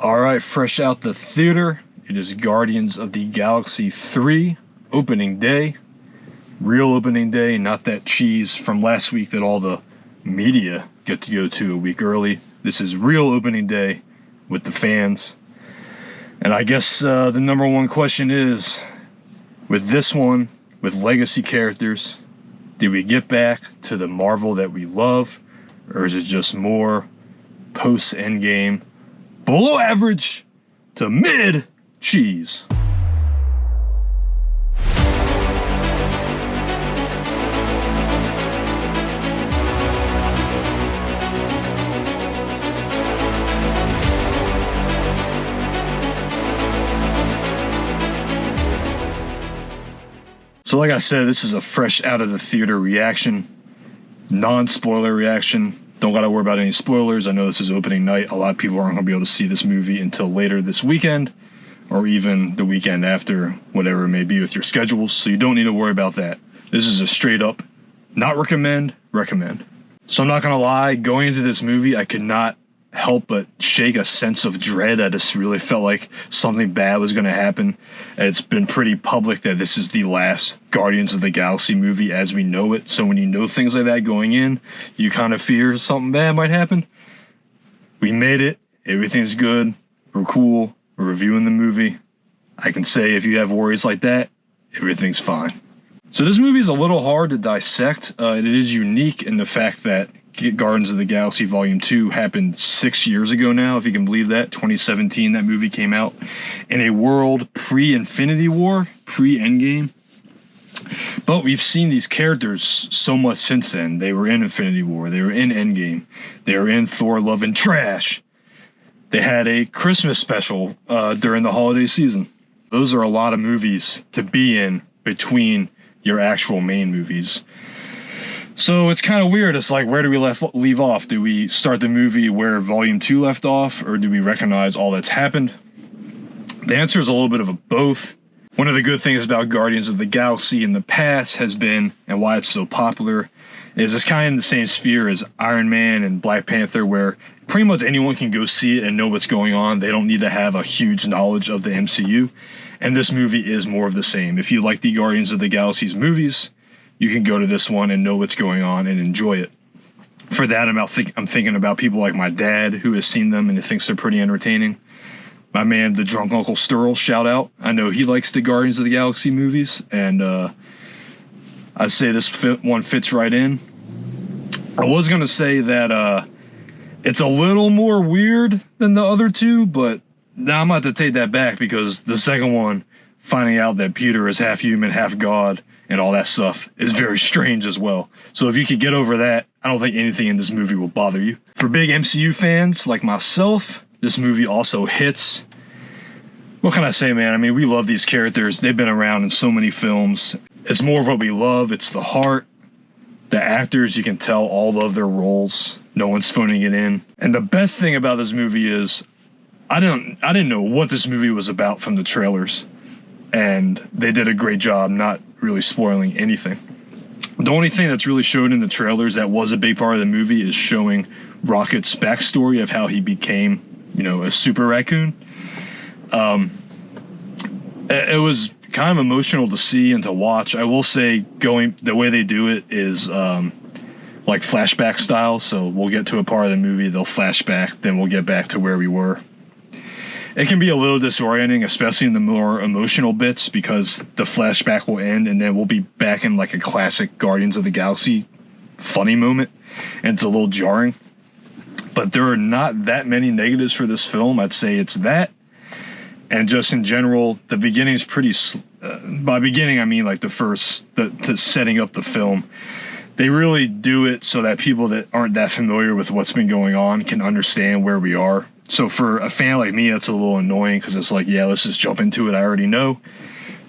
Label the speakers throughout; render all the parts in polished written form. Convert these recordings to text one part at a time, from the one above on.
Speaker 1: Alright, fresh out the theater, it is Guardians of the Galaxy 3 opening day. Real opening day, not that cheese from last week that all the media get to go to a week early. This is real opening day with the fans. And I guess the number one question is, with this one, with legacy characters, did we get back to the Marvel that we love? Or is it just more post-Endgame, below average to mid cheese? So like I said, this is a fresh out of the theater reaction, non-spoiler reaction. Don't gotta worry about any spoilers. I know this is opening night. A lot of people aren't gonna be able to see this movie until later this weekend, or even the weekend after, whatever it may be with your schedules. So you don't need to worry about that. This is a straight up, not recommend. So I'm not gonna lie, going into this movie, I could not help but shake a sense of dread. I just really felt like something bad was going to happen. And it's been pretty public that this is the last Guardians of the Galaxy movie as we know it. So when you know things like that going in, you kind of fear something bad might happen. We made it. Everything's good. We're cool. We're reviewing the movie. I can say if you have worries like that, everything's fine. So this movie is a little hard to dissect. It is unique in the fact that Guardians of the Galaxy Volume 2 happened 6 years ago now, if you can believe that. 2017, that movie came out in a world pre-Infinity War, pre-Endgame. But we've seen these characters so much since then. They were in Infinity War. They were in Endgame. They were in Thor Love and Trash. They had a Christmas special during the holiday season. Those are a lot of movies to be in between your actual main movies. So it's kind of weird. It's like, where do we leave off? Do we start the movie where Volume 2 left off, or do we recognize all that's happened? The answer is a little bit of a both. One of the good things about Guardians of the Galaxy in the past has been, and why it's so popular, is it's kind of in the same sphere as Iron Man and Black Panther, where pretty much anyone can go see it and know what's going on. They don't need to have a huge knowledge of the MCU. And this movie is more of the same. If you like the Guardians of the Galaxy's movies, you can go to this one and know what's going on and enjoy it. For that, I'm thinking about people like my dad, who has seen them and thinks they're pretty entertaining. My man, the drunk Uncle Sturl, shout out. I know he likes the Guardians of the Galaxy movies, and I'd say this one fits right in. I was going to say that it's a little more weird than the other two, but now I'm about to take that back, because the second one, finding out that Peter is half human, half God, and all that stuff is very strange as well. So if you could get over that, I don't think anything in this movie will bother you. For big MCU fans like myself, this movie also hits. What can I say, man? I mean, we love these characters. They've been around in so many films. It's more of what we love. It's the heart. The actors, you can tell all love their roles. No one's phoning it in. And the best thing about this movie is I didn't know what this movie was about from the trailers. And they did a great job not really spoiling anything. The only thing that's really shown in the trailers that was a big part of the movie is showing Rocket's backstory of how he became, a super raccoon. It was kind of emotional to see and to watch. I will say, the way they do it is like flashback style. So we'll get to a part of the movie, they'll flashback, then we'll get back to where we were. It can be a little disorienting, especially in the more emotional bits, because the flashback will end and then we'll be back in like a classic Guardians of the Galaxy funny moment, and it's a little jarring. But there are not that many negatives for this film. I'd say it's that, and just in general, the beginning's pretty. By beginning, I mean like the setting up the film. They really do it so that people that aren't that familiar with what's been going on can understand where we are. So for a fan like me, that's a little annoying, because it's like, yeah, let's just jump into it. I already know.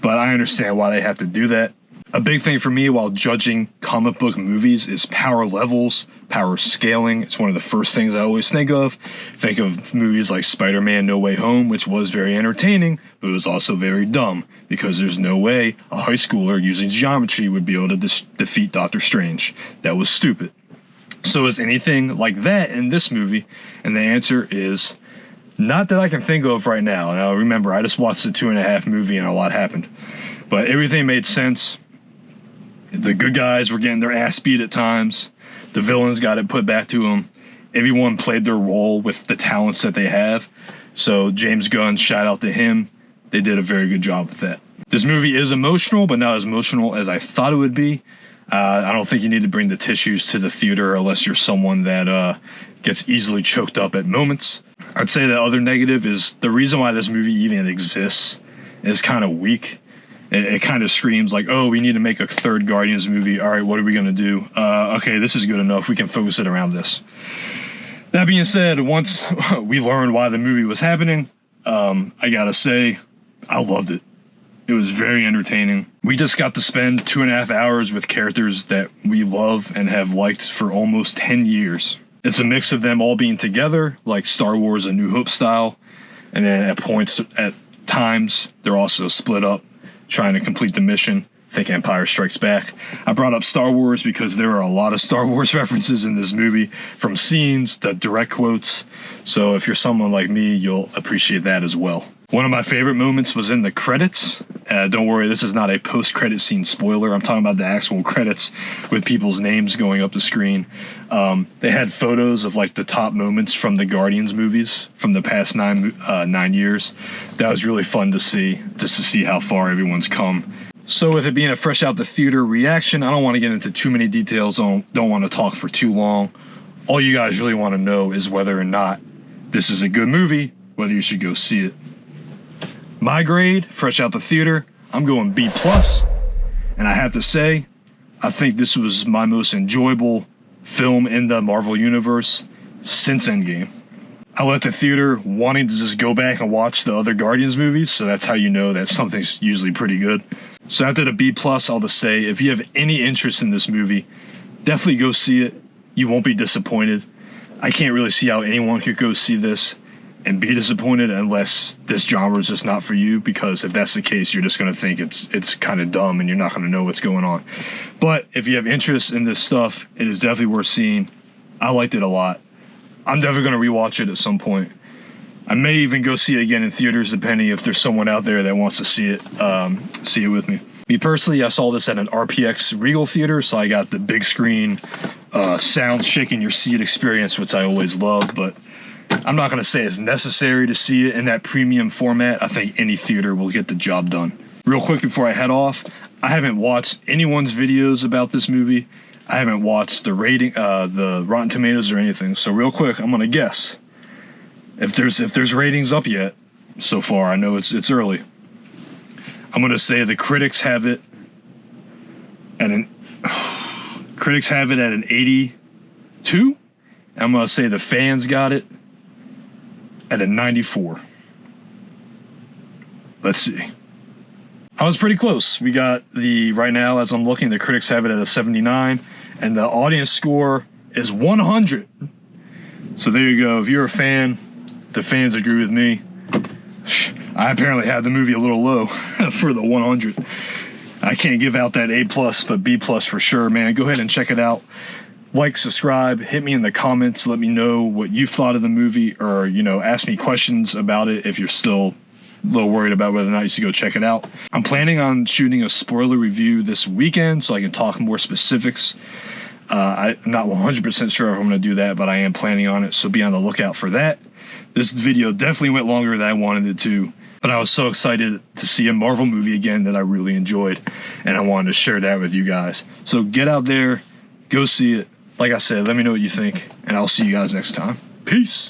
Speaker 1: But I understand why they have to do that. A big thing for me while judging comic book movies is power levels, power scaling. It's one of the first things I always think of. Think of movies like Spider-Man No Way Home, which was very entertaining, but it was also very dumb, because there's no way a high schooler using geometry would be able to defeat Doctor Strange. That was stupid. So is anything like that in this movie? And the answer is Not that I can think of right now. Now, remember, I just watched the 2.5 movie and a lot happened. But everything made sense. The good guys were getting their ass beat at times. The villains got it put back to them. Everyone played their role with the talents that they have. So James Gunn, shout out to him. They did a very good job with that. This movie is emotional, but not as emotional as I thought it would be. I don't think you need to bring the tissues to the theater unless you're someone that gets easily choked up at moments. I'd say the other negative is the reason why this movie even exists is kind of weak. It kind of screams like, oh, we need to make a third Guardians movie. All right, what are we going to do? Okay, this is good enough. We can focus it around this. That being said, once we learned why the movie was happening, I got to say, I loved it. It was very entertaining. We just got to spend 2.5 hours with characters that we love and have liked for almost 10 years. It's a mix of them all being together, like Star Wars A New Hope style, and then at times, they're also split up, trying to complete the mission. Think Empire Strikes Back. I brought up Star Wars because there are a lot of Star Wars references in this movie, from scenes to direct quotes. So if you're someone like me, you'll appreciate that as well. One of my favorite moments was in the credits. Don't worry, this is not a post-credit scene spoiler. I'm talking about the actual credits with people's names going up the screen. They had photos of like the top moments from the Guardians movies from the past 9 years. That was really fun to see, just to see how far everyone's come. So with it being a fresh out the theater reaction, I don't want to get into too many details. Don't want to talk for too long. All you guys really want to know is whether or not this is a good movie, whether you should go see it. My grade, fresh out the theater, I'm going B+. And I have to say, I think this was my most enjoyable film in the Marvel Universe since Endgame. I left the theater wanting to just go back and watch the other Guardians movies, so that's how you know that something's usually pretty good. So after the B+, I'll just say, if you have any interest in this movie, definitely go see it. You won't be disappointed. I can't really see how anyone could go see this and be disappointed unless this genre is just not for you, because if that's the case, you're just going to think it's kind of dumb and you're not going to know what's going on. But if you have interest in this stuff, it is definitely worth seeing. I liked it a lot. I'm definitely going to rewatch it at some point. I may even go see it again in theaters, depending if there's someone out there that wants to see it with me. Me personally, I saw this at an RPX Regal theater, so I got the big screen, sound shaking your seat experience, which I always love, but I'm not going to say it's necessary to see it in that premium format. I think any theater will get the job done. Real quick before I head off, I haven't watched anyone's videos about this movie. I haven't watched the rating, the Rotten Tomatoes or anything. So real quick, I'm going to guess. If there's ratings up yet so far, I know it's early. I'm going to say the critics have it at an 82. I'm going to say the fans got it at a 94. Let's see. I was pretty close. We got right now, as I'm looking, the critics have it at a 79, and the audience score is 100. So there you go. If you're a fan, the fans agree with me. I apparently had the movie a little low for the 100. I can't give out that A+, but B+ for sure, man. Go ahead and check it out. Like, subscribe, hit me in the comments, let me know what you thought of the movie, or, ask me questions about it if you're still a little worried about whether or not you should go check it out. I'm planning on shooting a spoiler review this weekend so I can talk more specifics. I'm not 100% sure if I'm going to do that, but I am planning on it, so be on the lookout for that. This video definitely went longer than I wanted it to, but I was so excited to see a Marvel movie again that I really enjoyed, and I wanted to share that with you guys. So get out there, go see it. Like I said, let me know what you think, and I'll see you guys next time. Peace.